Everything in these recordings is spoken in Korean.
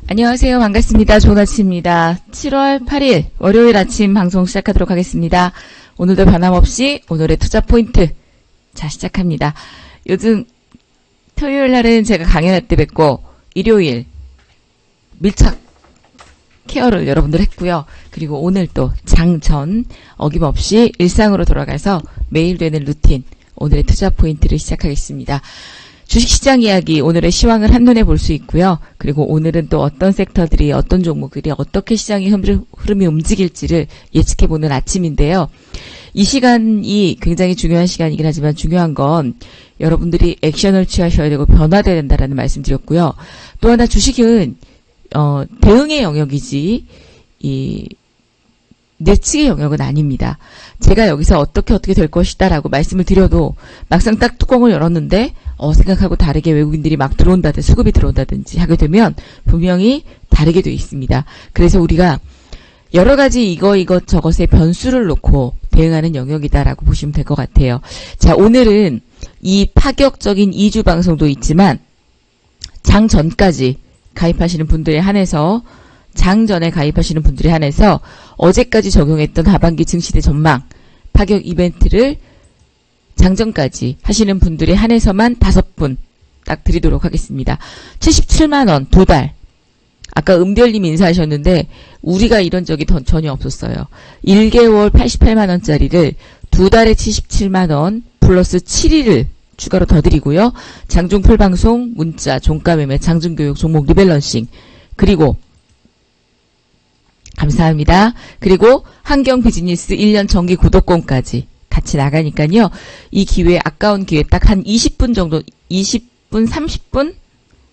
안녕하세요. 반갑습니다. 좋은 아침입니다. 7월 8일 월요일 아침 방송 시작하도록 하겠습니다. 오늘도 변함없이 오늘의 투자 포인트 자 시작합니다. 요즘 토요일 날은 제가 강연할 때 뵙고 일요일 밀착 케어를 여러분들 했고요. 그리고 오늘 또 장전 어김없이 일상으로 돌아가서 매일 되는 루틴 오늘의 투자 포인트를 시작하겠습니다. 주식시장 이야기 오늘의 시황을 한눈에 볼 수 있고요. 그리고 오늘은 또 어떤 섹터들이 어떤 종목들이 어떻게 시장의 흐름이 움직일지를 예측해보는 아침인데요. 이 시간이 굉장히 중요한 시간이긴 하지만 중요한 건 여러분들이 액션을 취하셔야 되고 변화돼야 된다라는 말씀 드렸고요. 또 하나 주식은 대응의 영역이지 예측의 영역은 아닙니다. 제가 여기서 어떻게 될 것이다 라고 말씀을 드려도 막상 딱 뚜껑을 열었는데 생각하고 다르게 외국인들이 막 들어온다든지 수급이 들어온다든지 하게 되면 분명히 다르게 되어 있습니다. 그래서 우리가 여러 가지 이것저것의 변수를 놓고 대응하는 영역이다라고 보시면 될 것 같아요. 자, 오늘은 이 파격적인 2주 방송도 있지만 장 전까지 가입하시는 분들에 한해서 장전에 가입하시는 분들에 한해서 어제까지 적용했던 하반기 증시대 전망 파격 이벤트를 장전까지 하시는 분들에 한해서만 5분 딱 드리도록 하겠습니다. 77만원 2달. 아까 은별님 인사하셨는데 우리가 이런 적이 전혀 없었어요. 1개월 88만원짜리를 2달에 77만원 플러스 7일을 추가로 더 드리고요. 장중 풀방송, 문자, 종가매매, 장중교육, 종목 리밸런싱 그리고 감사합니다. 그리고 환경 비즈니스 1년 정기 구독권까지 같이 나가니까요. 이 기회 아까운 기회 딱 한 20분 정도 20분 30분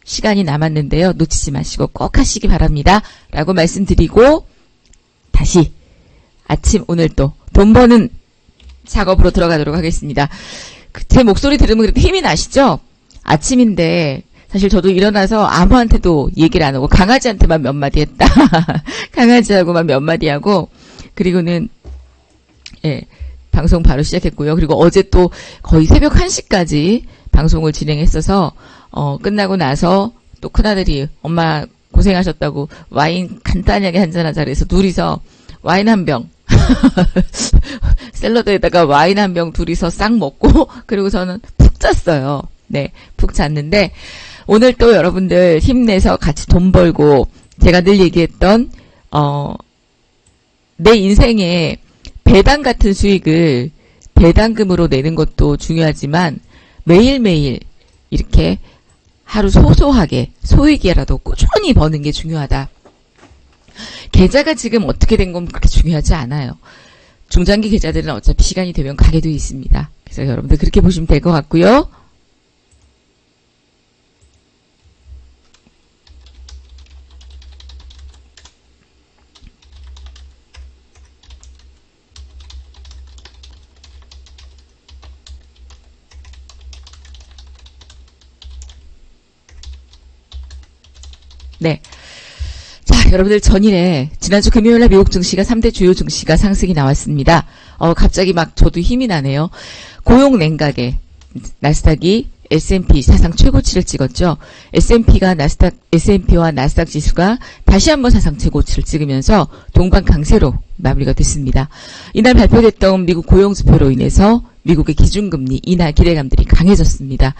시간이 남았는데요. 놓치지 마시고 꼭 하시기 바랍니다. 라고 말씀드리고 다시 아침 오늘 또 돈 버는 작업으로 들어가도록 하겠습니다. 제 목소리 들으면 그렇게 힘이 나시죠? 아침인데 사실 저도 일어나서 아무한테도 얘기를 안 하고 강아지한테만 몇 마디 했다. 강아지하고만 몇 마디 하고 그리고는 방송 바로 시작했고요. 그리고 어제 또 거의 새벽 1시까지 방송을 진행했어서 끝나고 나서 또 큰아들이 엄마 고생하셨다고 와인 간단하게 한잔하자 그래서 둘이서 와인 한 병 샐러드에다가 와인 한 병 둘이서 싹 먹고 그리고 저는 푹 잤어요. 네, 푹 잤는데 오늘 또 여러분들 힘내서 같이 돈 벌고 제가 늘 얘기했던 내 인생에 배당 같은 수익을 배당금으로 내는 것도 중요하지만 매일매일 이렇게 하루 소소하게 소액이라도 꾸준히 버는 게 중요하다. 계좌가 지금 어떻게 된 건 그렇게 중요하지 않아요. 중장기 계좌들은 어차피 시간이 되면 가게 되어 있습니다. 그래서 여러분들 그렇게 보시면 될 것 같고요. 네. 자, 여러분들 전일에 지난주 금요일날 미국 증시가 3대 주요 증시가 상승이 나왔습니다. 갑자기 막 저도 힘이 나네요. 고용 냉각에 나스닥이 S&P 사상 최고치를 찍었죠. S&P와 나스닥 지수가 다시 한번 사상 최고치를 찍으면서 동반 강세로 마무리가 됐습니다. 이날 발표됐던 미국 고용지표로 인해서 미국의 기준금리 인하 기대감들이 강해졌습니다.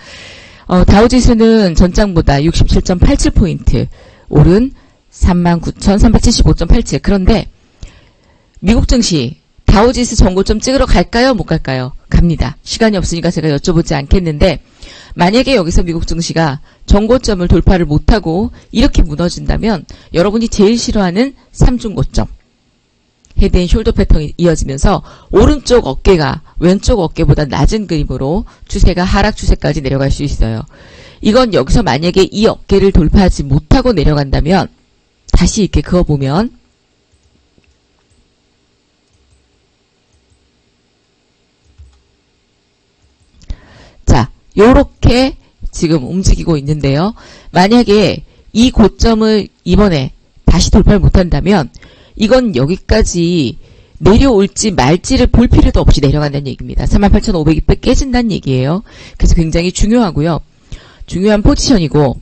다우지수는 전장보다 67.87포인트 오른 39,375.87. 그런데 미국 증시 다우지수 전고점 찍으러 갈까요? 못 갈까요? 갑니다. 시간이 없으니까 제가 여쭤보지 않겠는데 만약에 여기서 미국 증시가 전고점을 돌파를 못하고 이렇게 무너진다면 여러분이 제일 싫어하는 3중 고점 헤드앤 숄더 패턴이 이어지면서 오른쪽 어깨가 왼쪽 어깨보다 낮은 그림으로 추세가 하락 추세까지 내려갈 수 있어요. 이건 여기서 만약에 이 어깨를 돌파하지 못하고 내려간다면 다시 이렇게 그어보면 자, 요렇게 지금 움직이고 있는데요. 만약에 이 고점을 이번에 다시 돌파를 못한다면 이건 여기까지 내려올지 말지를 볼 필요도 없이 내려간다는 얘기입니다. 38,500이 깨진다는 얘기예요. 그래서 굉장히 중요하고요. 중요한 포지션이고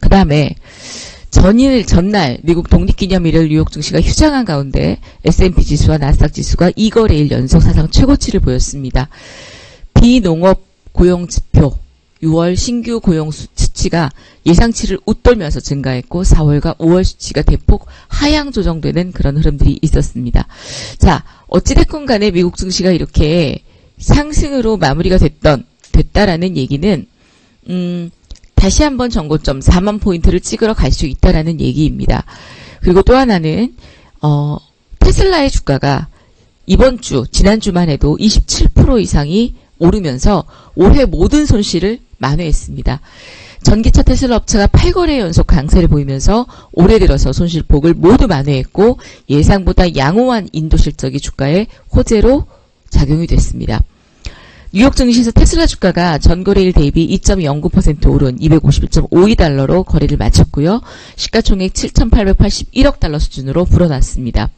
그 다음에 전날 미국 독립기념일을 뉴욕 증시가 휴장한 가운데 S&P 지수와 나스닥 지수가 2거래일 연속 사상 최고치를 보였습니다. 비농업 고용지표 6월 신규 고용 수치가 예상치를 웃돌면서 증가했고 4월과 5월 수치가 대폭 하향 조정되는 그런 흐름들이 있었습니다. 자, 어찌됐건 간에 미국 증시가 이렇게 상승으로 마무리가 됐다라는 얘기는 다시 한번 전고점 4만 포인트를 찍으러 갈 수 있다라는 얘기입니다. 그리고 또 하나는 테슬라의 주가가 이번 주 지난주만 해도 27% 이상이 오르면서 올해 모든 손실을 만회했습니다. 전기차 테슬라 업체가 8거래 연속 강세를 보이면서 올해 들어서 손실폭을 모두 만회했고 예상보다 양호한 인도 실적이 주가에 호재로 작용이 됐습니다. 뉴욕 증시에서 테슬라 주가가 전거래일 대비 2.09% 오른 251.52달러로 거래를 마쳤고요. 시가총액 7,881억 달러 수준으로 불어났습니다.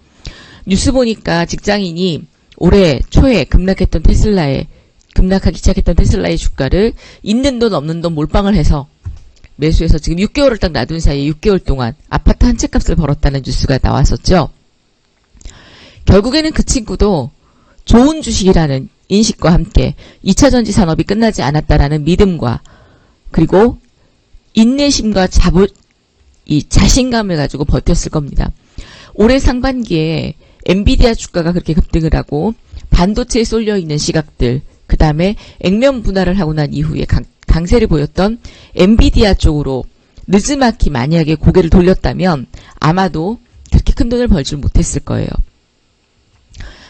뉴스 보니까 직장인이 올해 초에 급락하기 시작했던 테슬라의 주가를 있는 돈 없는 돈 몰빵을 해서 매수해서 지금 6개월을 딱 놔둔 사이에 6개월 동안 아파트 한 채 값을 벌었다는 뉴스가 나왔었죠. 결국에는 그 친구도 좋은 주식이라는 인식과 함께 2차전지 산업이 끝나지 않았다라는 믿음과 그리고 인내심과 이 자신감을 가지고 버텼을 겁니다. 올해 상반기에 엔비디아 주가가 그렇게 급등을 하고 반도체에 쏠려있는 시각들 그 다음에 액면 분할을 하고 난 이후에 강세를 보였던 엔비디아 쪽으로 느즈마키 만약에 고개를 돌렸다면 아마도 그렇게 큰 돈을 벌지 못했을 거예요.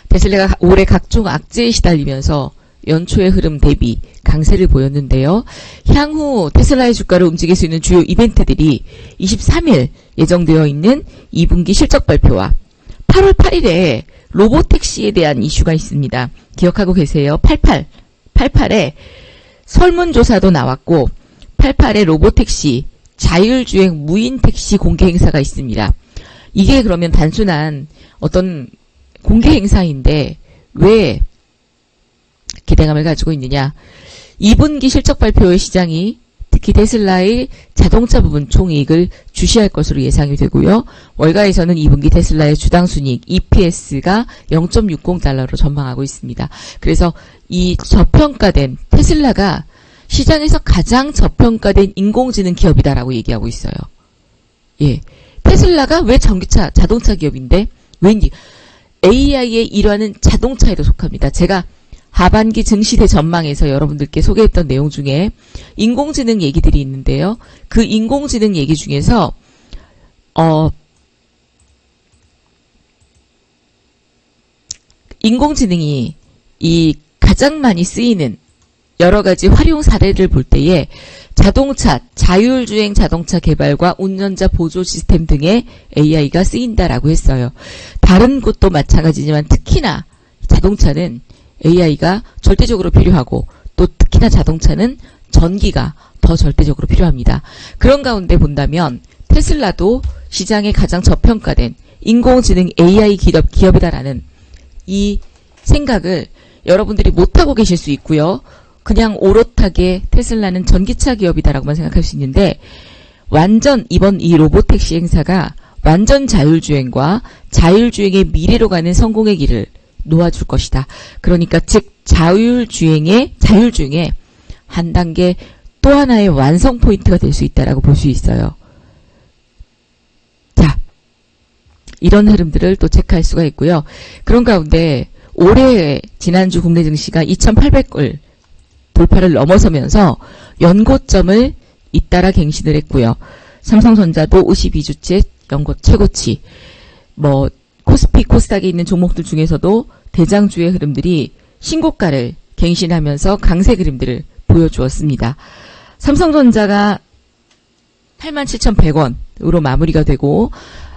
테슬라가 올해 각종 악재에 시달리면서 연초의 흐름 대비 강세를 보였는데요. 향후 테슬라의 주가를 움직일 수 있는 주요 이벤트들이 23일 예정되어 있는 2분기 실적 발표와 8월 8일에 로보택시에 대한 이슈가 있습니다. 기억하고 계세요? 88에 설문조사도 나왔고 88에 로보택시 자율주행 무인택시 공개 행사가 있습니다. 이게 그러면 단순한 어떤 공개 행사인데 왜 기대감을 가지고 있느냐. 2분기 실적 발표의 시장이 특히 테슬라의 자동차 부분 총이익을 주시할 것으로 예상이 되고요. 월가에서는 2분기 테슬라의 주당 순이익 EPS가 0.60달러로 전망하고 있습니다. 그래서 이 저평가된 테슬라가 시장에서 가장 저평가된 인공지능 기업이다라고 얘기하고 있어요. 예, 테슬라가 왜 전기차 자동차 기업인데 왠지 AI의 일환은 자동차에도 속합니다. 제가 하반기 증시대 전망에서 여러분들께 소개했던 내용 중에 인공지능 얘기들이 있는데요. 그 인공지능 얘기 중에서 인공지능이 이 가장 많이 쓰이는 여러 가지 활용 사례를 볼 때에 자동차, 자율주행 자동차 개발과 운전자 보조 시스템 등의 AI가 쓰인다라고 했어요. 다른 곳도 마찬가지지만 특히나 자동차는 AI가 절대적으로 필요하고 또 특히나 자동차는 전기가 더 절대적으로 필요합니다. 그런 가운데 본다면 테슬라도 시장에 가장 저평가된 인공지능 AI 기업이다라는 이 생각을 여러분들이 못하고 계실 수 있고요. 그냥 오롯하게 테슬라는 전기차 기업이다라고만 생각할 수 있는데 완전 이번 이 로보택시 행사가 완전 자율주행과 자율주행의 미래로 가는 성공의 길을 놓아줄 것이다. 그러니까 즉 자율주행의 한 단계 또 하나의 완성 포인트가 될 수 있다라고 볼 수 있어요. 자, 이런 흐름들을 또 체크할 수가 있고요. 그런 가운데 올해 지난주 국내 증시가 2,800을 돌파를 넘어서면서 연고점을 잇따라 갱신을 했고요. 삼성전자도 52주째 연고 최고치, 코스피, 코스닥에 있는 종목들 중에서도 대장주의 흐름들이 신고가를 갱신하면서 강세 그림들을 보여주었습니다. 삼성전자가 87,100원으로 마무리가 되고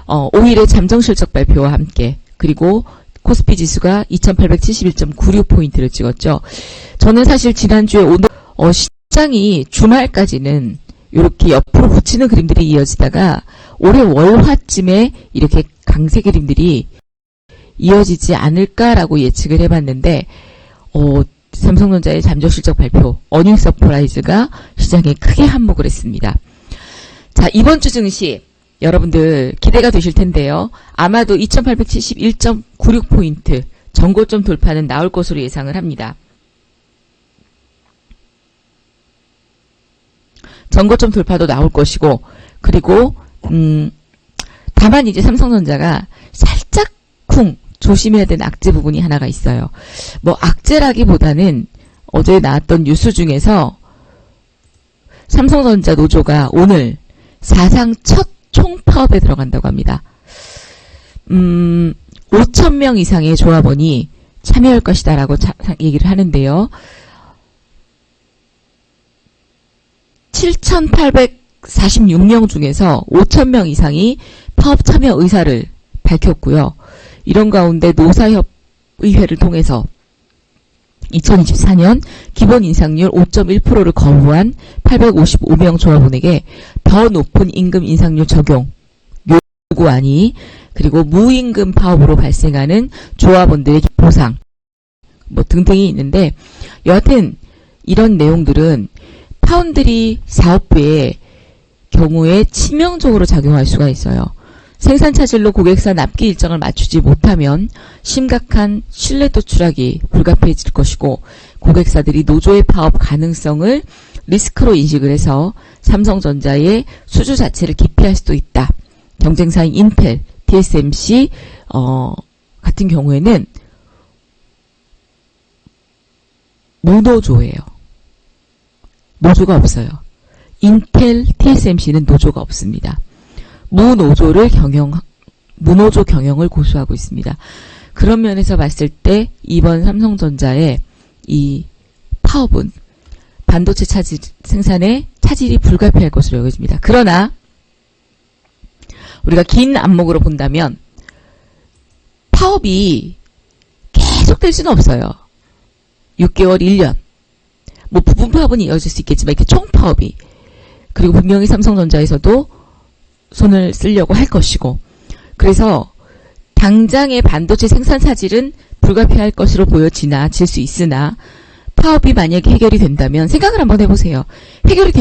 5일의 잠정실적 발표와 함께 그리고 코스피 지수가 2871.96포인트를 찍었죠. 저는 사실 지난주에 오늘 시장이 주말까지는 이렇게 옆으로 붙이는 그림들이 이어지다가 올해 월화쯤에 이렇게 강세 그림들이 이어지지 않을까라고 예측을 해봤는데 삼성전자의 잠정실적 발표 어닝 서프라이즈가 시장에 크게 한몫을 했습니다. 자, 자, 이번 주 증시 여러분들 기대가 되실 텐데요. 아마도 2871.96포인트 전고점 돌파는 나올 것으로 예상을 합니다. 전고점 돌파도 나올 것이고, 그리고 다만 이제 삼성전자가 살짝 쿵 조심해야 되는 악재 부분이 하나가 있어요. 뭐 악재라기보다는 어제 나왔던 뉴스 중에서 삼성전자 노조가 오늘 사상 첫 총파업에 들어간다고 합니다. 5,000명 이상의 조합원이 참여할 것이다라고 얘기를 하는데요. 7,846명 중에서 5,000명 이상이 파업 참여 의사를 밝혔고요. 이런 가운데 노사협의회를 통해서 2024년 기본 인상률 5.1%를 거부한 855명 조합원에게 더 높은 임금 인상률 적용 요구안이, 그리고 무임금 파업으로 발생하는 조합원들의 보상 뭐 등등이 있는데, 여하튼 이런 내용들은 파운드리 사업부의 경우에 치명적으로 작용할 수가 있어요. 생산 차질로 고객사 납기 일정을 맞추지 못하면 심각한 신뢰도 추락이 불가피해질 것이고, 고객사들이 노조의 파업 가능성을 리스크로 인식을 해서 삼성전자의 수주 자체를 기피할 수도 있다. 경쟁사인 인텔, TSMC 같은 경우에는 무노조예요. 노조가 없어요. 인텔, TSMC는 노조가 없습니다. 무노조 경영을 고수하고 있습니다. 그런 면에서 봤을 때 이번 삼성전자의 이 파업은 반도체 생산에 차질이 불가피할 것으로 여겨집니다. 그러나 우리가 긴 안목으로 본다면 파업이 계속될 수는 없어요. 6개월, 1년. 뭐 부분 파업은 이어질 수 있겠지만 이렇게 총파업이, 그리고 분명히 삼성전자에서도 손을 쓰려고 할 것이고, 그래서 당장의 반도체 생산 차질은 불가피할 것으로 보여질 수 있으나, 파업이 만약에 해결이 된다면 생각을 한번 해보세요. 해결이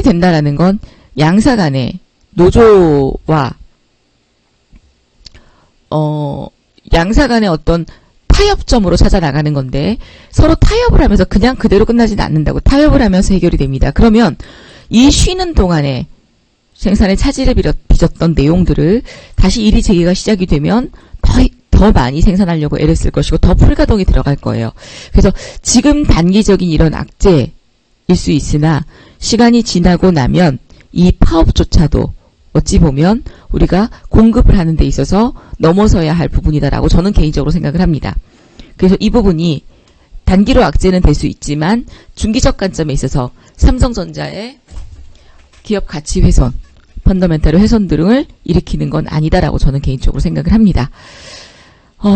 된다라는 건 양사 간의 노조와 양사 간의 어떤 타협점으로 찾아 나가는 건데, 서로 타협을 하면서 그냥 그대로 끝나지는 않는다고. 타협을 하면서 해결이 됩니다. 그러면 이 쉬는 동안에 생산에 차질을 빚었던 내용들을 다시 일이 재개가 시작이 되면 더 많이 생산하려고 애를 쓸 것이고 더 풀가동이 들어갈 거예요. 그래서 지금 단기적인 이런 악재일 수 있으나 시간이 지나고 나면 이 파업조차도 어찌 보면 우리가 공급을 하는 데 있어서 넘어서야 할 부분이다라고 저는 개인적으로 생각을 합니다. 그래서 이 부분이 단기로 악재는 될 수 있지만 중기적 관점에 있어서 삼성전자의 기업 가치 훼손, 펀더멘탈 훼손 등을 일으키는 건 아니다라고 저는 개인적으로 생각을 합니다.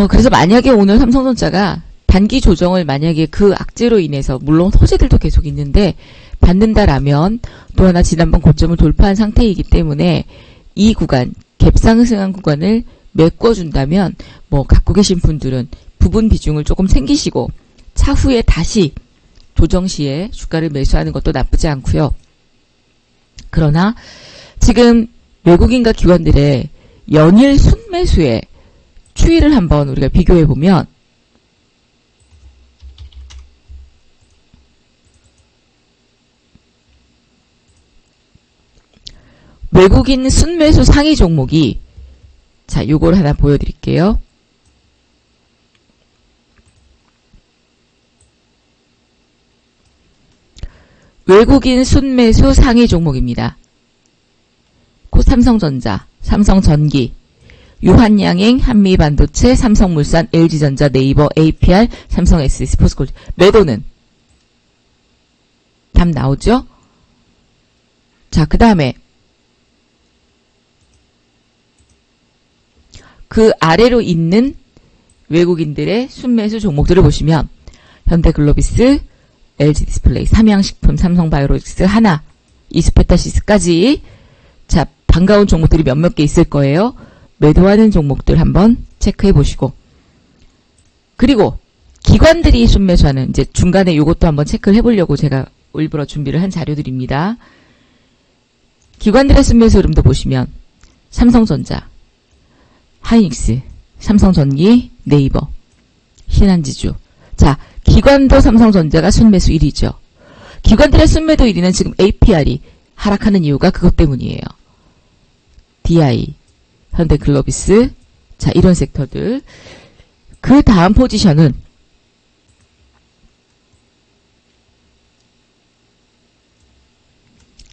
그래서 만약에 오늘 삼성전자가 단기 조정을 만약에 그 악재로 인해서, 물론 호재들도 계속 있는데 받는다라면, 또 하나 지난번 고점을 돌파한 상태이기 때문에 이 구간, 갭상승한 구간을 메꿔준다면 뭐 갖고 계신 분들은 부분 비중을 조금 챙기시고 차후에 다시 조정 시에 주가를 매수하는 것도 나쁘지 않고요. 그러나 지금 외국인과 기관들의 연일 순매수의 추이를 한번 우리가 비교해 보면, 외국인 순매수 상위 종목이, 자, 요걸 하나 보여드릴게요. 외국인 순매수 상위 종목입니다. 삼성전자, 삼성전기, 유한양행, 한미반도체, 삼성물산, LG전자, 네이버, APR, 삼성 SS, 포스콜. 매도는 답 나오죠? 자, 그 다음에 그 아래로 있는 외국인들의 순매수 종목들을 보시면 현대글로비스, LG디스플레이, 삼양식품, 삼성바이오로직스, 하나, 이스페타시스까지, 자, 반가운 종목들이 몇몇 개 있을 거예요. 매도하는 종목들 한번 체크해 보시고, 그리고 기관들이 순매수하는, 이제 중간에 요것도 한번 체크를 해보려고 제가 일부러 준비를 한 자료들입니다. 기관들의 순매수 흐름도 보시면 삼성전자, 하이닉스, 삼성전기, 네이버, 신한지주. 자, 기관도 삼성전자가 순매수 1위죠. 기관들의 순매도 1위는 지금 APR이 하락하는 이유가 그것 때문이에요. DI, 현대글로비스, 자, 이런 섹터들. 그 다음 포지션은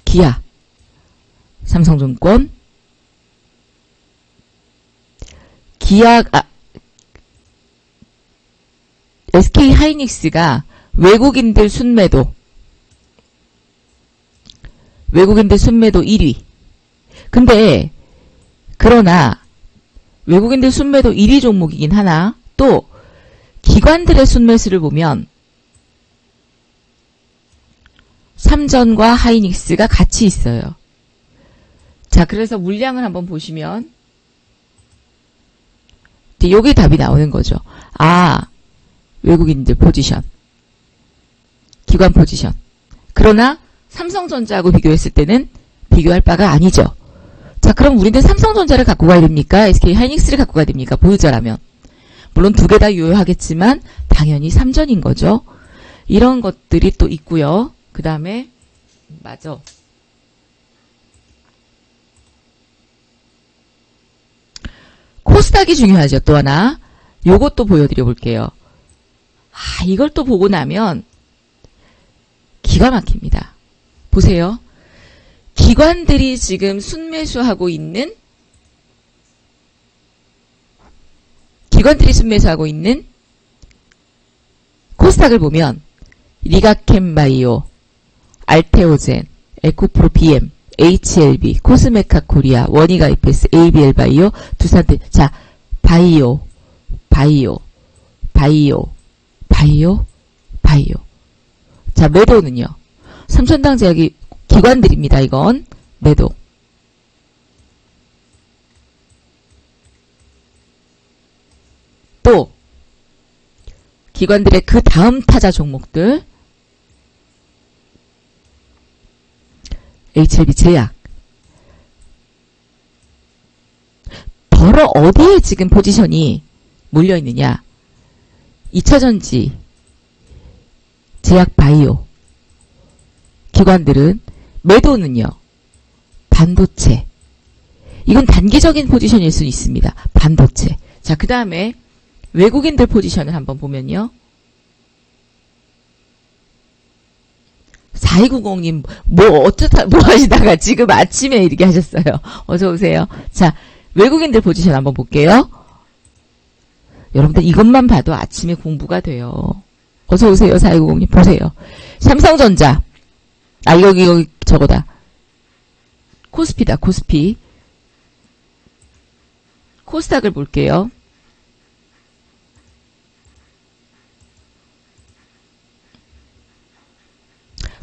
기아, 삼성증권, SK 하이닉스가 외국인들 순매도 1위. 근데 그러나 외국인들 순매도 1위 종목이긴 하나 또 기관들의 순매수를 보면 삼전과 하이닉스가 같이 있어요. 자, 그래서 물량을 한번 보시면 여기 답이 나오는 거죠. 아, 외국인들 포지션, 기관 포지션. 그러나 삼성전자하고 비교했을 때는 비교할 바가 아니죠. 자, 그럼 우리는 삼성전자를 갖고 가야 됩니까? SK 하이닉스를 갖고 가야 됩니까? 보유자라면. 물론 두 개 다 유효하겠지만 당연히 삼전인 거죠. 이런 것들이 또 있고요. 그 다음에 맞아. 코스닥이 중요하죠. 또 하나. 요것도 보여드려 볼게요. 아, 이걸 또 보고 나면 기가 막힙니다. 보세요. 기관들이 지금 순매수하고 있는 코스닥을 보면 리가캠바이오, 알테오젠, 에코프로 BM, HLB, 코스메카 코리아, 원희가 이페스, ABL 바이오, 두산트. 자, 바이오. 자, 매도는요. 삼천당 제약이 기관들입니다. 이건 매도. 또 기관들의 그 다음 타자 종목들 HLB 제약. 더러 어디에 지금 포지션이 몰려있느냐. 2차전지, 제약 바이오. 기관들은 매도는요. 반도체. 이건 단기적인 포지션일 수 있습니다. 반도체. 자, 그 다음에 외국인들 포지션을 한번 보면요. 4290님, 뭐 하시다가 지금 아침에 이렇게 하셨어요. 어서오세요. 자, 외국인들 포지션 한번 볼게요. 여러분들 이것만 봐도 아침에 공부가 돼요. 어서오세요. 4290님, 보세요. 삼성전자. 아, 여기 저거다. 코스피다, 코스피. 코스닥을 볼게요.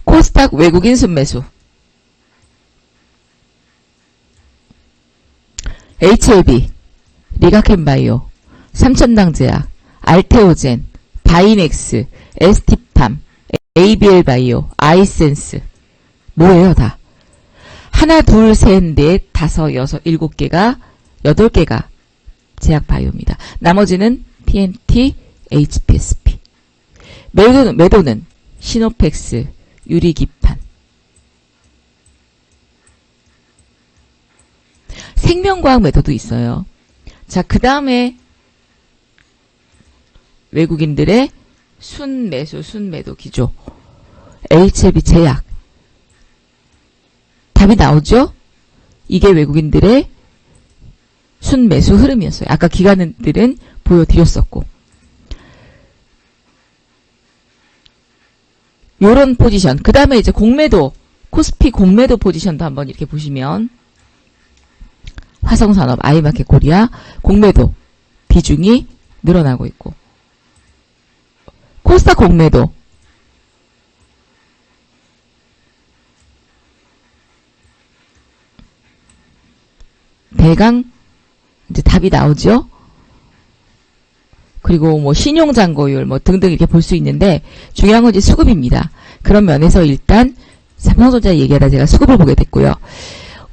코스닥 외국인 순매수. HLB, 리가캠바이오, 삼천당제약, 알테오젠, 바이넥스, ST팜, ABL바이오, 아이센스. 뭐예요, 다? 하나, 둘, 셋, 넷, 다섯, 여섯, 일곱 개가, 8개가 제약바이오입니다. 나머지는 TNT, HPSP. 매도는 시노펙스, 유리기판. 생명과학 매도도 있어요. 자, 그 다음에 외국인들의 순매도 기조. HLB 제약. 답이 나오죠? 이게 외국인들의 순매수 흐름이었어요. 아까 기관들은 보여드렸었고. 요런 포지션. 그 다음에 이제 공매도, 코스피 공매도 포지션도 한번 이렇게 보시면 화성산업, 아이마켓 코리아, 공매도 비중이 늘어나고 있고. 코스닥 공매도. 대강 이제 답이 나오죠? 그리고 뭐 신용잔고율 뭐 등등 이렇게 볼 수 있는데 중요한 건 이제 수급입니다. 그런 면에서 일단 삼성전자 얘기하다 제가 수급을 보게 됐고요.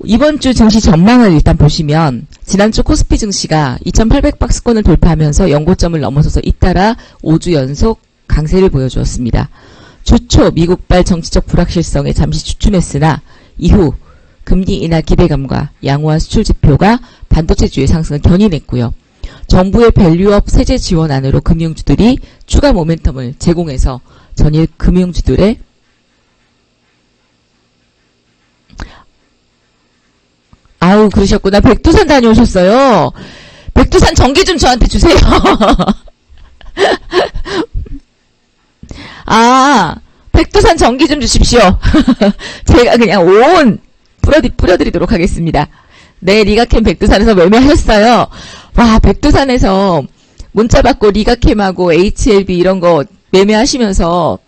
이번 주 증시 전망을 일단 보시면 지난주 코스피 증시가 2800박스권을 돌파하면서 연고점을 넘어서서 잇따라 5주 연속 강세를 보여주었습니다. 주초 미국발 정치적 불확실성에 잠시 주춤했으나 이후 금리 인하 기대감과 양호한 수출 지표가 반도체주의 상승을 견인했고요. 정부의 밸류업 세제 지원안으로 금융주들이 추가 모멘텀을 제공해서 전일 금융주들의 아우 그러셨구나. 백두산 다녀오셨어요. 백두산 전기 좀 저한테 주세요. 아 백두산 전기 좀 주십시오. 제가 그냥 온 뿌려드리도록 하겠습니다. 네, 리가캠 백두산에서 매매하셨어요. 와, 백두산에서 문자 받고 리가캠하고 HLB 이런 거 매매하시면서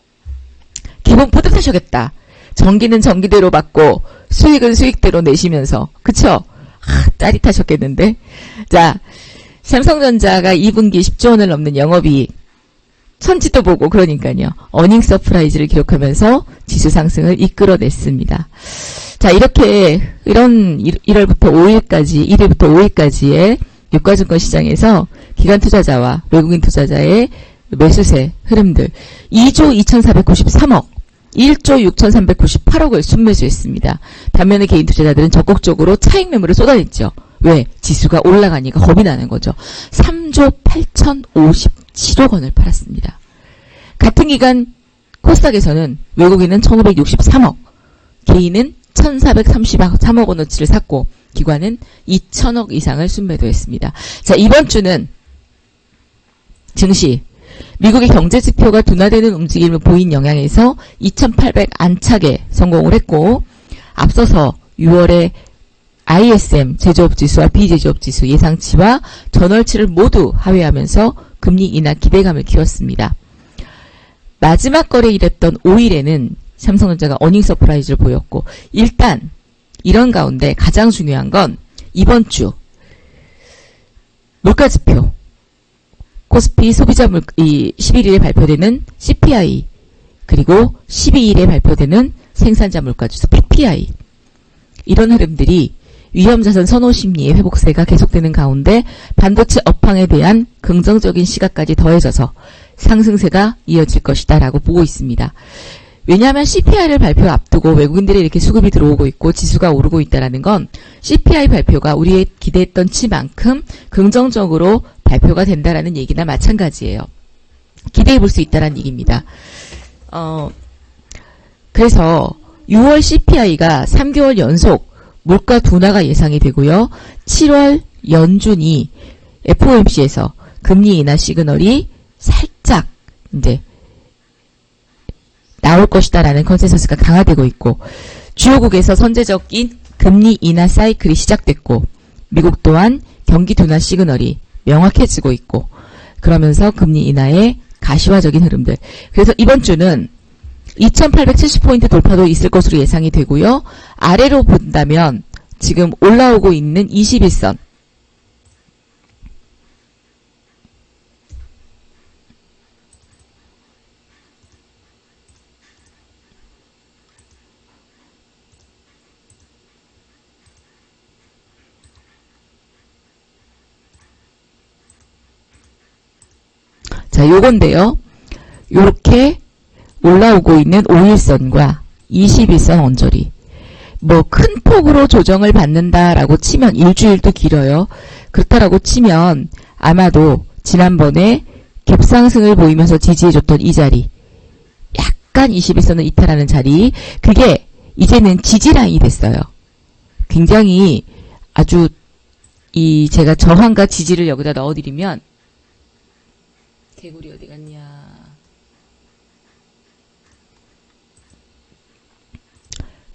기분 뿌듯하셨겠다. 전기는 전기대로 받고 수익은 수익대로 내시면서 그쵸? 짜릿하셨겠는데. 자, 삼성전자가 2분기 10조 원을 넘는 영업이익 선지도 보고 그러니까요. 어닝 서프라이즈를 기록하면서 지수 상승을 이끌어냈습니다. 자, 이렇게 이런 1월부터 5일까지의 유가증권 시장에서 기관 투자자와 외국인 투자자의 매수세 흐름들 2조 2493억 1조 6398억을 순매수했습니다. 반면에 개인 투자자들은 적극적으로 차익 매물을 쏟아냈죠. 왜? 지수가 올라가니까 겁이 나는 거죠. 3조 8057억 원을 팔았습니다. 같은 기간 코스닥에서는 외국인은 1563억, 개인은 1433억 원어치를 샀고 기관은 2000억 이상을 순매도했습니다. 자, 이번 주는 증시 미국의 경제지표가 둔화되는 움직임을 보인 영향에서 2800 안착에 성공을 했고 앞서서 6월에 ISM 제조업지수와 비제조업지수 예상치와 전월치를 모두 하회하면서 금리 인하 기대감을 키웠습니다. 마지막 거래일이었던 5일에는 삼성전자가 어닝 서프라이즈를 보였고 일단 이런 가운데 가장 중요한 건 이번 주 물가지표 코스피 소비자 11일에 발표되는 CPI 그리고 12일에 발표되는 생산자 물가지수 PPI 이런 흐름들이 위험자산 선호 심리의 회복세가 계속되는 가운데 반도체 업황에 대한 긍정적인 시각까지 더해져서 상승세가 이어질 것이다 라고 보고 있습니다. 왜냐하면 CPI를 발표 앞두고 외국인들이 이렇게 수급이 들어오고 있고 지수가 오르고 있다는 건 CPI 발표가 우리의 기대했던 치만큼 긍정적으로 발표가 된다라는 얘기나 마찬가지예요. 기대해 볼 수 있다는 얘기입니다. 그래서 6월 CPI가 3개월 연속 물가 둔화가 예상이 되고요. 7월 연준이 FOMC에서 금리 인하 시그널이 살짝 이제 나올 것이다라는 컨센서스가 강화되고 있고 주요국에서 선제적인 금리 인하 사이클이 시작됐고 미국 또한 경기 둔화 시그널이 명확해지고 있고 그러면서 금리 인하의 가시화적인 흐름들. 그래서 이번 주는 2870포인트 돌파도 있을 것으로 예상이 되고요. 아래로 본다면 지금 올라오고 있는 21선 자, 요건데요. 요렇게 올라오고 있는 5일선과 21선 언저리. 뭐 큰 폭으로 조정을 받는다라고 치면 일주일도 길어요. 그렇다라고 치면 아마도 지난번에 갭상승을 보이면서 지지해줬던 이 자리. 약간 21선을 이탈하는 자리. 그게 이제는 지지라인이 됐어요. 굉장히 아주 제가 저항과 지지를 여기다 넣어드리면 개구리 어디 갔냐.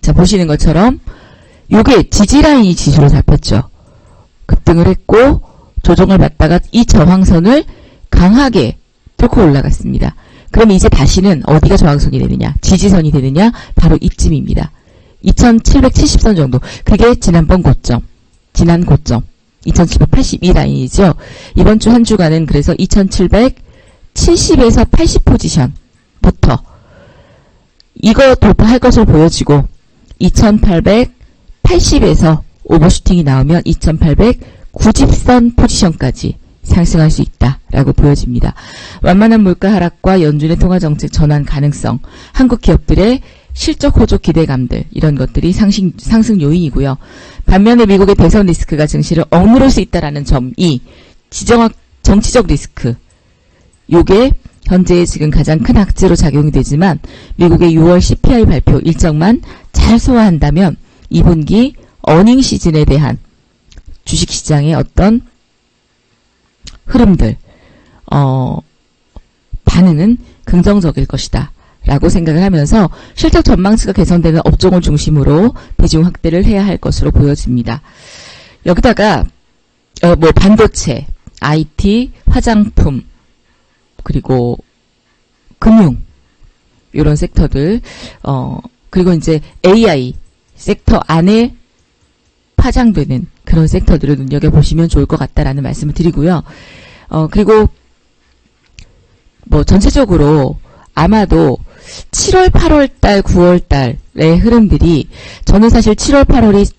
자, 보시는 것처럼 요게 지지라인이 지수로 잡혔죠. 급등을 했고 조정을 받다가 이 저항선을 강하게 뚫고 올라갔습니다. 그럼 이제 다시는 어디가 저항선이 되느냐, 지지선이 되느냐, 바로 이쯤입니다. 2770선 정도. 그게 지난번 고점, 지난 고점. 2782 라인이죠. 이번 주 한 주간은 그래서 2770에서 80 포지션부터 이거 돌파할 것을 보여지고 2880에서 오버슈팅이 나오면 2890선 포지션까지 상승할 수 있다라고 보여집니다. 완만한 물가 하락과 연준의 통화정책 전환 가능성, 한국 기업들의 실적 호조 기대감들 이런 것들이 상승 요인이고요. 반면에 미국의 대선 리스크가 증시를 억누를 수 있다라는 점이 정치적 리스크, 요게 현재 지금 가장 큰 악재로 작용이 되지만 미국의 6월 CPI 발표 일정만 잘 소화한다면 2분기 어닝 시즌에 대한 주식시장의 어떤 흐름들, 반응은 긍정적일 것이다 라고 생각을 하면서 실적 전망치가 개선되는 업종을 중심으로 비중 확대를 해야 할 것으로 보여집니다. 여기다가 반도체, IT, 화장품, 그리고 금융 이런 섹터들, 그리고 이제 AI 섹터 안에 파장되는 그런 섹터들을 눈여겨보시면 좋을 것 같다라는 말씀을 드리고요. 그리고 전체적으로 아마도 7월, 8월 달, 9월 달의 흐름들이 저는 사실 7월, 8월이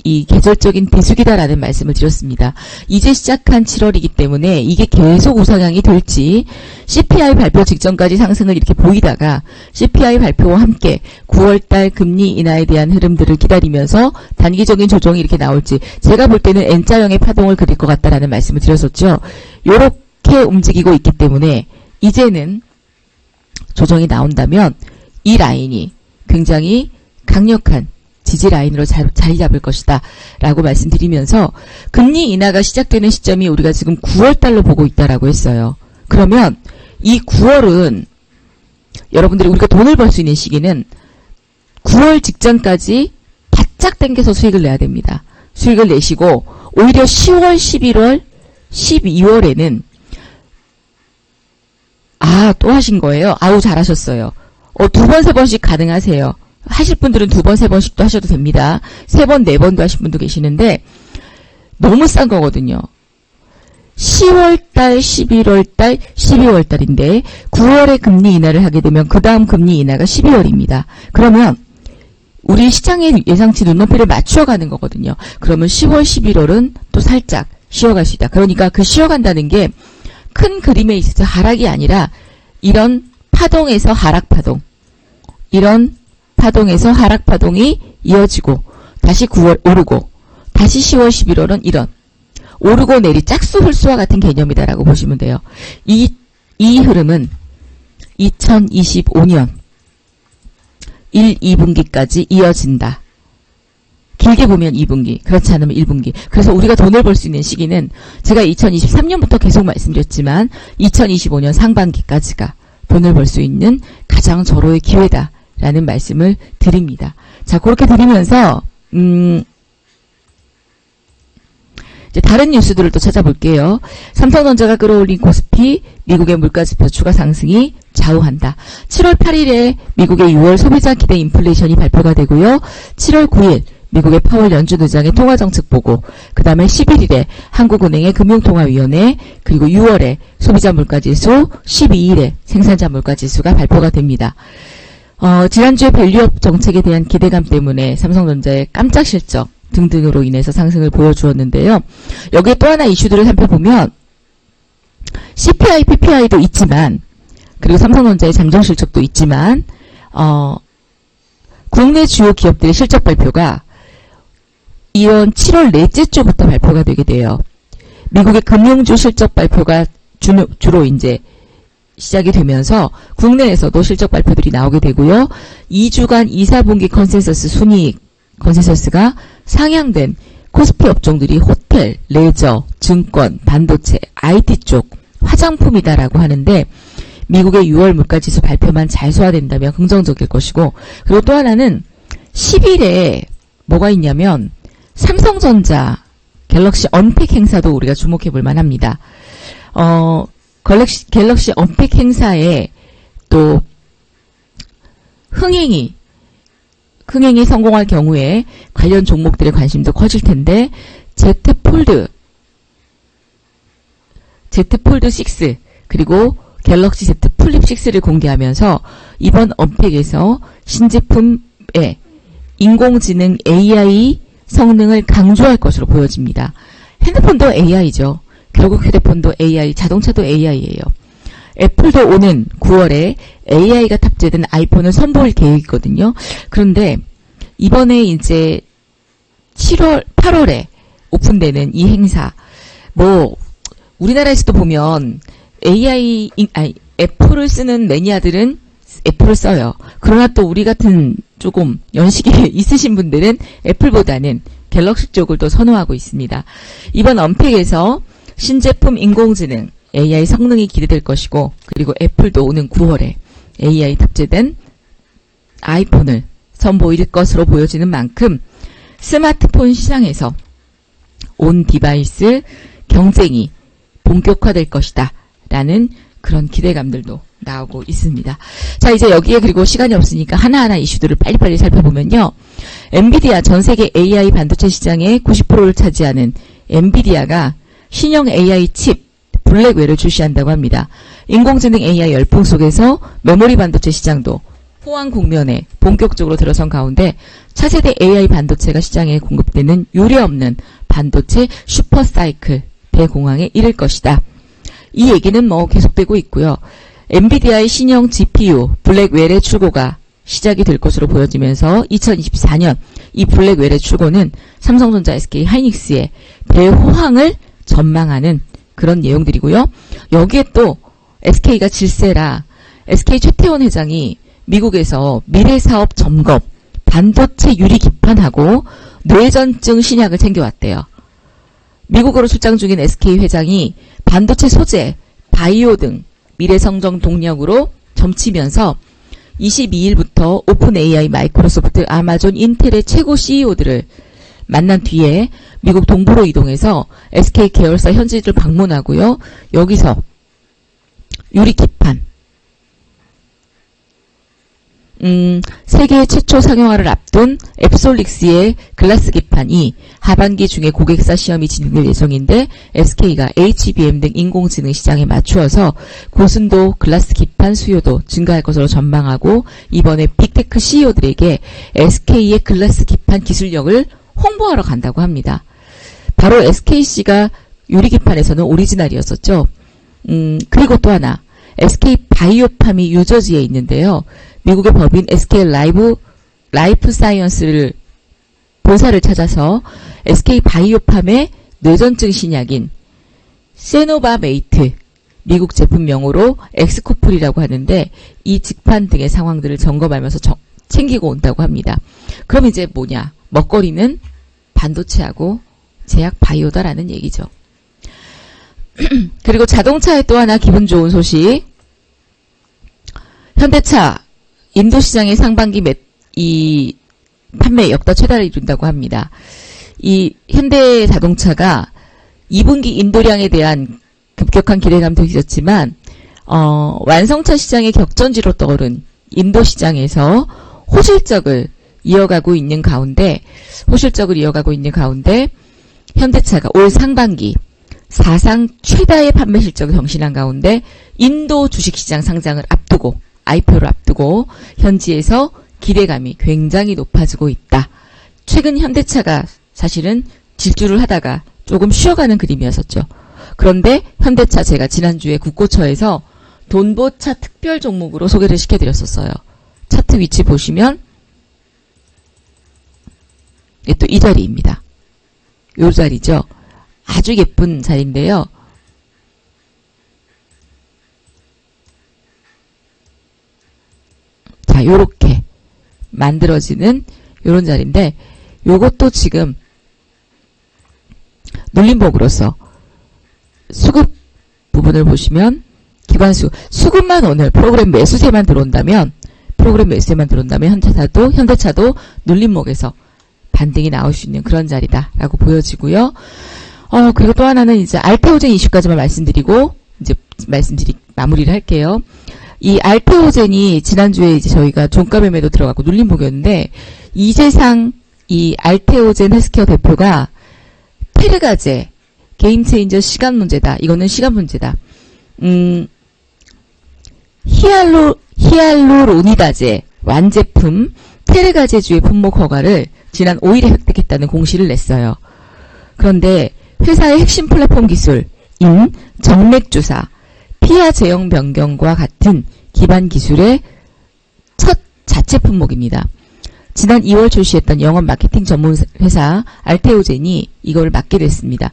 이 계절적인 비수기다라는 말씀을 드렸습니다. 이제 시작한 7월이기 때문에 이게 계속 우상향이 될지 CPI 발표 직전까지 상승을 이렇게 보이다가 CPI 발표와 함께 9월달 금리 인하에 대한 흐름들을 기다리면서 단기적인 조정이 이렇게 나올지 제가 볼 때는 N자형의 파동을 그릴 것 같다라는 말씀을 드렸었죠. 요렇게 움직이고 있기 때문에 이제는 조정이 나온다면 이 라인이 굉장히 강력한 지지 라인으로 자리 잡을 것이다 라고 말씀드리면서 금리 인하가 시작되는 시점이 우리가 지금 9월달로 보고 있다라고 했어요. 그러면 이 9월은 여러분들이 우리가 돈을 벌 수 있는 시기는 9월 직전까지 바짝 당겨서 수익을 내야 됩니다. 수익을 내시고 오히려 10월, 11월, 12월에는 또 하신 거예요. 아우 잘하셨어요. 2번, 3번씩 가능하세요. 하실 분들은 2번, 3번씩도 하셔도 됩니다. 3번, 4번도 하신 분도 계시는데 너무 싼 거거든요. 10월달, 11월달, 12월달인데 9월에 금리 인하를 하게 되면 그 다음 금리 인하가 12월입니다. 그러면 우리 시장의 예상치 눈높이를 맞춰가는 거거든요. 그러면 10월, 11월은 또 살짝 쉬어갈 수 있다. 그러니까 그 쉬어간다는 게 큰 그림에 있어서 하락이 아니라 이런 파동에서 하락 파동, 이런 파동에서 하락 파동이 이어지고 다시 9월 오르고 다시 10월 11월은 이런 오르고 내리 짝수 홀수와 같은 개념이다라고 보시면 돼요. 이 흐름은 2025년 1, 2분기까지 이어진다. 길게 보면 2분기, 그렇지 않으면 1분기. 그래서 우리가 돈을 벌 수 있는 시기는 제가 2023년부터 계속 말씀드렸지만 2025년 상반기까지가 돈을 벌 수 있는 가장 절호의 기회다. 라는 말씀을 드립니다. 자, 그렇게 드리면서 이제 다른 뉴스들을 또 찾아볼게요. 삼성전자가 끌어올린 코스피, 미국의 물가지표 추가 상승이 좌우한다. 7월 8일에 미국의 6월 소비자 기대 인플레이션이 발표가 되고요. 7월 9일 미국의 파월 연준 의장의 통화정책 보고, 그 다음에 11일에 한국은행의 금융통화위원회, 그리고 6월에 소비자 물가지수, 12일에 생산자 물가지수가 발표가 됩니다. 지난주에 밸류업 정책에 대한 기대감 때문에 삼성전자의 깜짝 실적 등등으로 인해서 상승을 보여주었는데요. 여기에 또 하나 이슈들을 살펴보면 CPI, PPI도 있지만, 그리고 삼성전자의 잠정 실적도 있지만, 국내 주요 기업들의 실적 발표가 이번 7월 넷째 주부터 발표가 되게 돼요. 미국의 금융주 실적 발표가 주로 이제 시작이 되면서 국내에서도 실적 발표들이 나오게 되고요. 2주간 2, 4분기 컨센서스 순이익 컨센서스가 상향된 코스피 업종들이 호텔, 레저, 증권, 반도체, IT 쪽, 화장품이다라고 하는데 미국의 6월 물가지수 발표만 잘 소화된다면 긍정적일 것이고, 그리고 또 하나는 10일에 뭐가 있냐면 삼성전자 갤럭시 언팩 행사도 우리가 주목해 볼 만합니다. 갤럭시 언팩 행사에 또 흥행이 성공할 경우에 관련 종목들의 관심도 커질 텐데 Z 폴드 Z 폴드 6 그리고 갤럭시 Z 플립 6를 공개하면서 이번 언팩에서 신제품의 인공지능 AI 성능을 강조할 것으로 보여집니다. 핸드폰도 AI죠. 결국 휴대폰도 AI, 자동차도 AI예요. 애플도 오는 9월에 AI가 탑재된 아이폰을 선보일 계획이거든요. 그런데 이번에 이제 8월에 오픈되는 이 행사, 우리나라에서도 보면 애플을 쓰는 매니아들은 애플을 써요. 그러나 또 우리 같은 조금 연식이 있으신 분들은 애플보다는 갤럭시 쪽을 또 선호하고 있습니다. 이번 언팩에서 신제품 인공지능 AI 성능이 기대될 것이고, 그리고 애플도 오는 9월에 AI 탑재된 아이폰을 선보일 것으로 보여지는 만큼 스마트폰 시장에서 온 디바이스 경쟁이 본격화될 것이다 라는 그런 기대감들도 나오고 있습니다. 자, 이제 여기에 그리고 시간이 없으니까 하나하나 이슈들을 빨리빨리 살펴보면요. 엔비디아, 전세계 AI 반도체 시장의 90%를 차지하는 엔비디아가 신형 AI 칩 블랙웰을 출시한다고 합니다. 인공지능 AI 열풍 속에서 메모리 반도체 시장도 호황 국면에 본격적으로 들어선 가운데 차세대 AI 반도체가 시장에 공급되는 유례없는 반도체 슈퍼사이클 대공황에 이를 것이다. 이 얘기는 계속되고 있고요. 엔비디아의 신형 GPU 블랙웰의 출고가 시작이 될 것으로 보여지면서 2024년 이 블랙웰의 출고는 삼성전자, SK 하이닉스의 대호황을 전망하는 그런 내용들이고요. 여기에 또 SK가 질세라 SK 최태원 회장이 미국에서 미래사업 점검, 반도체 유리 기판하고 뇌전증 신약을 챙겨왔대요. 미국으로 출장 중인 SK 회장이 반도체 소재, 바이오 등 미래성장 동력으로 점치면서 22일부터 오픈 AI, 마이크로소프트, 아마존, 인텔의 최고 CEO들을 만난 뒤에 미국 동부로 이동해서 SK 계열사 현지를 방문하고요. 여기서 유리 기판, 세계 최초 상용화를 앞둔 앱솔릭스의 글라스 기판이 하반기 중에 고객사 시험이 진행될 예정인데 SK가 HBM 등 인공지능 시장에 맞추어서 고순도 글라스 기판 수요도 증가할 것으로 전망하고 이번에 빅테크 CEO들에게 SK의 글라스 기판 기술력을 홍보하러 간다고 합니다. 바로 SKC가 유리 기판에서는 오리지널이었었죠. 그리고 또 하나 SK 바이오팜이 유저지에 있는데요. 미국의 법인 SK 라이프 사이언스를 본사를 찾아서 SK 바이오팜의 뇌전증 신약인 세노바메이트, 미국 제품 명으로 엑스코플이라고 하는데 이 직판 등의 상황들을 점검하면서 챙기고 온다고 합니다. 그럼 이제 뭐냐? 먹거리는 반도체하고 제약 바이오다라는 얘기죠. 그리고 자동차에 또 하나 기분 좋은 소식. 현대차 인도 시장의 상반기 이 판매 역대 최다를 이룬다고 합니다. 이 현대 자동차가 2분기 인도량에 대한 급격한 기대감도 있었지만 완성차 시장의 격전지로 떠오른 인도 시장에서 호실적을 이어가고 있는 가운데 현대차가 올 상반기 사상 최다의 판매 실적을 경신한 가운데 인도 주식시장 상장을 앞두고 IPO를 앞두고 현지에서 기대감이 굉장히 높아지고 있다. 최근 현대차가 사실은 질주를 하다가 조금 쉬어가는 그림이었었죠. 그런데 현대차 제가 지난주에 국고처에서 돈보차 특별 종목으로 소개를 시켜드렸었어요. 차트 위치 보시면 또 이 자리입니다. 요 자리죠. 아주 예쁜 자리인데요. 자, 요렇게 만들어지는 요런 자리인데 요것도 지금 눌림목으로서 수급 부분을 보시면 기관수, 수급만 오늘 프로그램 매수세만 들어온다면 현대차도 눌림목에서 반등이 나올 수 있는 그런 자리다라고 보여지고요. 그리고 또 하나는 이제 알테오젠 이슈까지만 말씀드리고 이제 마무리를 할게요. 이 알테오젠이 지난주에 이제 저희가 종가 매매도 들어가고 눌림목이었는데 이재상 이 알테오젠 헬스케어 대표가 테르가제 게임 체인저 시간 문제다. 이거는 시간 문제다. 히알루로니다제 완제품 테르가제주의 품목 허가를 지난 5일에 획득했다는 공시를 냈어요. 그런데 회사의 핵심 플랫폼 기술인 정맥주사, 피하 제형 변경과 같은 기반 기술의 첫 자체 품목입니다. 지난 2월 출시했던 영업 마케팅 전문 회사 알테오젠이 이걸 맡게 됐습니다.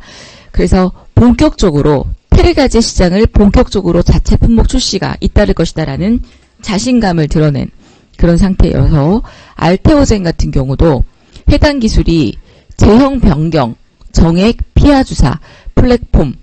그래서 본격적으로 테르가제 시장을 본격적으로 자체 품목 출시가 잇따를 것이다라는 자신감을 드러낸 그런 상태여서 알테오젠 같은 경우도 해당 기술이 제형 변경, 정액, 피하 주사, 플랫폼,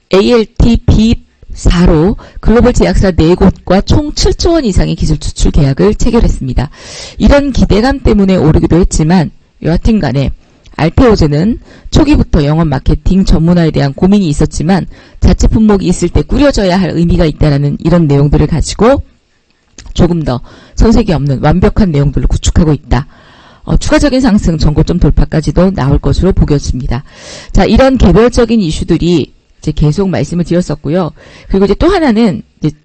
ALT-B4로 글로벌 제약사 4곳과 총 7조 원 이상의 기술 수출 계약을 체결했습니다. 이런 기대감 때문에 오르기도 했지만 여하튼 간에 알테오젠은 초기부터 영업 마케팅 전문화에 대한 고민이 있었지만 자체 품목이 있을 때 꾸려져야 할 의미가 있다는 이런 내용들을 가지고 조금 더 손색이 없는 완벽한 내용들을 구축하고 있다. 추가적인 상승, 전고점 돌파까지도 나올 것으로 보여집니다. 자, 이런 개별적인 이슈들이 이제 계속 말씀을 드렸었고요. 그리고 이제 또 하나는 이제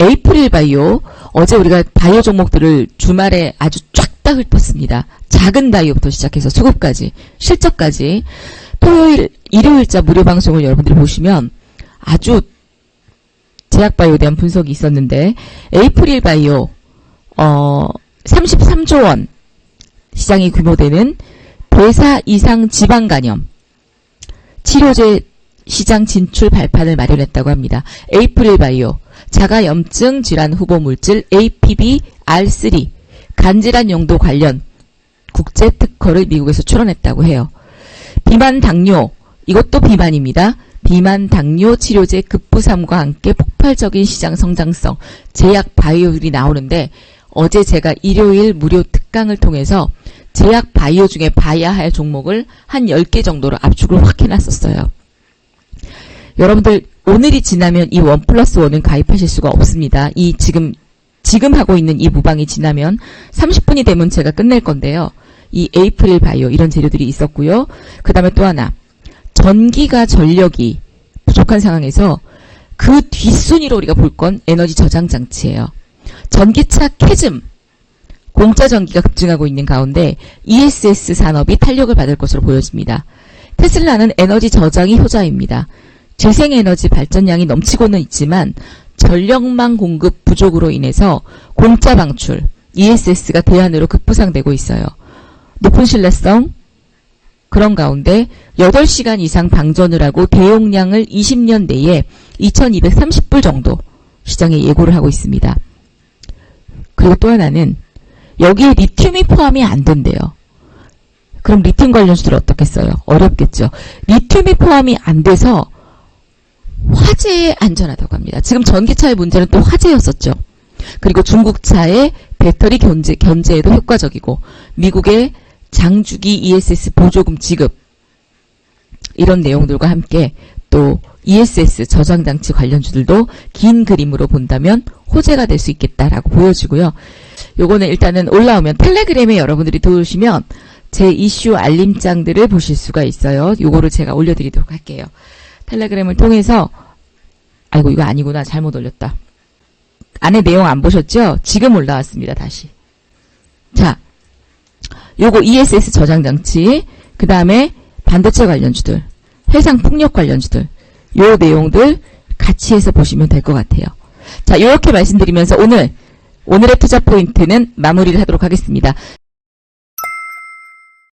에이프릴 바이오, 어제 우리가 바이오 종목들을 주말에 아주 쫙 다 훑었습니다. 작은 바이오부터 시작해서 수급까지, 실적까지 토요일, 일요일자 무료 방송을 여러분들이 보시면 아주 제약 바이오에 대한 분석이 있었는데 에이프릴 바이오 33조 원 시장이 규모되는 대사 이상 지방 간염 치료제 시장 진출 발판을 마련했다고 합니다. 에이프릴 바이오 자가염증 질환 후보 물질 APB-R3 간질환 용도 관련 국제 특허를 미국에서 출원했다고 해요. 비만 당뇨, 이것도 비만입니다. 비만 당뇨 치료제 급부상과 함께 폭발적인 시장 성장성 제약 바이오들이 나오는데 어제 제가 일요일 무료 특강을 통해서 제약 바이오 중에 봐야 할 종목을 한 10개 정도로 압축을 확 해놨었어요. 여러분들 오늘이 지나면 이 1+1은 가입하실 수가 없습니다. 이 지금 하고 있는 이 무방이 지나면 30분이 되면 제가 끝낼 건데요. 이 에이프릴 바이오 이런 재료들이 있었고요. 그 다음에 또 하나 전기가 전력이 부족한 상황에서 그 뒷순위로 우리가 볼 건 에너지 저장 장치예요. 전기차 캐즘 공짜 전기가 급증하고 있는 가운데 ESS 산업이 탄력을 받을 것으로 보여집니다. 테슬라는 에너지 저장이 효자입니다. 재생에너지 발전량이 넘치고는 있지만 전력망 공급 부족으로 인해서 공짜 방출 ESS가 대안으로 급부상되고 있어요. 높은 신뢰성 그런 가운데 8시간 이상 방전을 하고 대용량을 20년 내에 2230불 정도 시장에 예고를 하고 있습니다. 그리고 또 하나는 여기에 리튬이 포함이 안 된대요. 그럼 리튬 관련주들 어떻겠어요? 어렵겠죠. 리튬이 포함이 안 돼서 화재에 안전하다고 합니다. 지금 전기차의 문제는 또 화재였었죠. 그리고 중국차의 배터리 견제에도 효과적이고 미국의 장주기 ESS 보조금 지급 이런 내용들과 함께 또 ESS 저장장치 관련주들도 긴 그림으로 본다면 호재가 될 수 있겠다라고 보여지고요. 요거는 일단은 올라오면 텔레그램에 여러분들이 들어오시면 제 이슈 알림장들을 보실 수가 있어요. 요거를 제가 올려드리도록 할게요. 텔레그램을 통해서 아이고 이거 아니구나 잘못 올렸다. 안에 내용 안 보셨죠? 지금 올라왔습니다. 다시. 자, 요거 ESS 저장장치 그 다음에 반도체 관련주들 해상 풍력 관련주들 요 내용들 같이 해서 보시면 될 것 같아요. 자, 이렇게 말씀드리면서 오늘의 투자 포인트는 마무리를 하도록 하겠습니다.